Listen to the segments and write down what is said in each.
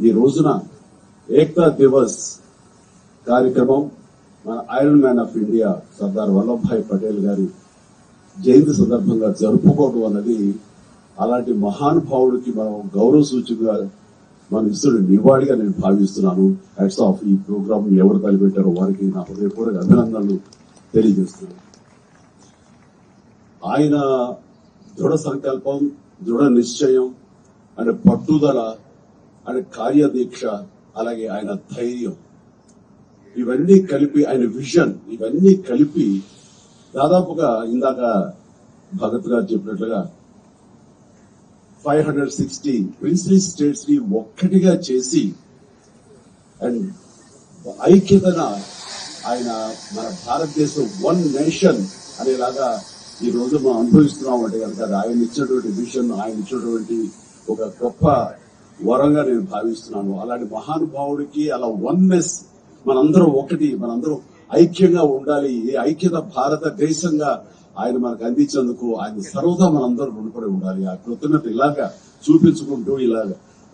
ఈ రోజున ఏక్తా దివస్ కార్యక్రమం మన iron man of India Sardar Vallabhbhai Patel గారి జయంతి సందర్భంగా జరుపుకోవడం అన్నది అలాంటి మహానుభావుడికి మనం గౌరవ సూచనగా మన ఇస్తున్న నివాళిగా నేను భావిస్తున్నాను. Hats off. ఈ ప్రోగ్రామ్ ఎవరు తలపెట్టారో వారికి నా హృదయపూర్వక అభినందనలు తెలియజేస్తున్నాను. ఆయన దృఢ సంకల్పం, దృఢ నిశ్చయం ఆయన పట్టుదల, ఆయన కార్యదీక్ష, అలాగే ఆయన ధైర్యం, ఇవన్నీ కలిపి ఆయన విజన్, ఇవన్నీ కలిపి దాదాపుగా ఇందాక భగత్ గారు చెప్పినట్లుగా 560 ప్రిన్స్లీ స్టేట్స్ ని ఒక్కటిగా చేసి అండ్ ఐక్యతన ఆయన మన భారతదేశం వన్ నేషన్ అనేలాగా ఈ రోజు మనం అనుభవిస్తున్నాం అంటే కనుక ఆయన ఇచ్చినటువంటి విజన్, ఆయన ఇచ్చినటువంటి ఒక గొప్ప వరంగా నేను భావిస్తున్నాను. అలాంటి మహానుభావుడికి అలా వన్నెస్, మనందరం ఒకటి, మనందరం ఐక్యంగా ఉండాలి, ఈ ఐక్యత భారతదేశంగా ఆయన మనకు అందించేందుకు ఆయన సర్వదా మనందరం రుణపడి ఉండాలి. ఆ కృతజ్ఞత ఇలాగా చూపించుకుంటూ ఇలాగ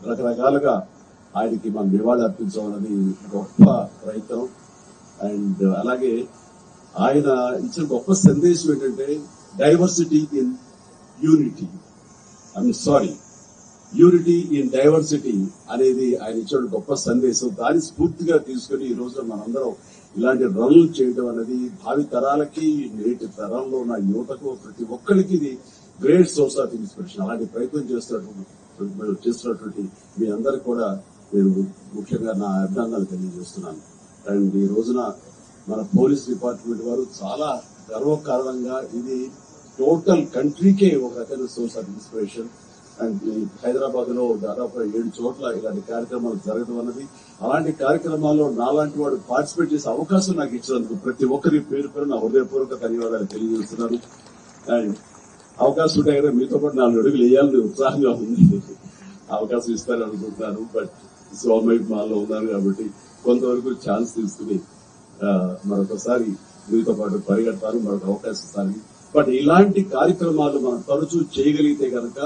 రకరకాలుగా ఆయనకి మనం నివాళి అర్పించాలన్నది గొప్ప ప్రయత్నం. అండ్ అలాగే ఆయన ఇచ్చిన గొప్ప సందేశం ఏంటంటే diversity in unity, unity in diversity అనేది ఆయన ఇచ్చిన గొప్ప సందేశం. దాన్ని స్ఫూర్తిగా తీసుకుని ఈ రోజున మనందరం ఇలాంటి రన్లు చేయడం అనేది భావి తరాలకి, నేటి తరంలో ఉన్న యువతకు, ప్రతి ఒక్కరికి ఇది గ్రేట్ సోర్స్ ఆఫ్ ఇన్స్పిరేషన్. అలాంటి ప్రయత్నం చేస్తున్నటువంటి మీ అందరికి కూడా నేను ముఖ్యంగా నా అభినందనలు తెలియజేస్తున్నాను. అండ్ ఈ రోజున మన పోలీస్ డిపార్ట్మెంట్ వారు చాలా గర్వకారణంగా ఇది టోటల్ కంట్రీకే ఒక రకమైన source of inspiration. And Hyderabad లో దాదాపు 7 చోట్ల ఇలాంటి కార్యక్రమాలు జరగడం అన్నది, అలాంటి కార్యక్రమాల్లో నాలాంటి వాడు పార్టిసిపేట్ చేసే అవకాశం నాకు ఇచ్చినందుకు ప్రతి ఒక్కరి పేరు పేరు నా హృదయపూర్వక ధన్యవాదాలు తెలియజేస్తున్నాను. అండ్ అవకాశం ఉంటాయి కదా, మీతో పాటు 4 అడుగులు వేయాలని ఉత్సాహంగా ఉంది. అవకాశం ఇస్తారని అనుకుంటున్నాను. బట్ సోమయ్య మాలో ఉన్నారు కాబట్టి కొంతవరకు ఛాన్స్ తీసుకుని మరొకసారి మీతో పాటు పరిగెడతాను, మరొక అవకాశం ఇస్తాను. బట్ ఇలాంటి కార్యక్రమాలు మనం తరచూ చేయగలిగితే కనుక,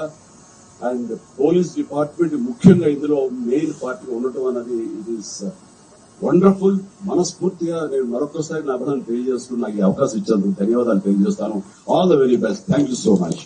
అండ్ పోలీస్ డిపార్ట్మెంట్ ముఖ్యంగా ఇందులో మెయిన్ పార్టీ ఉండటం అనేది ఇట్ ఈస్ వండర్ఫుల్. మనస్ఫూర్తిగా నేను మరొకసారి నా అభినందన తెలియజేసుకుని నాకు ఈ అవకాశం ఇచ్చేందుకు ధన్యవాదాలు తెలియజేస్తాను. All the very best. Thank you so much.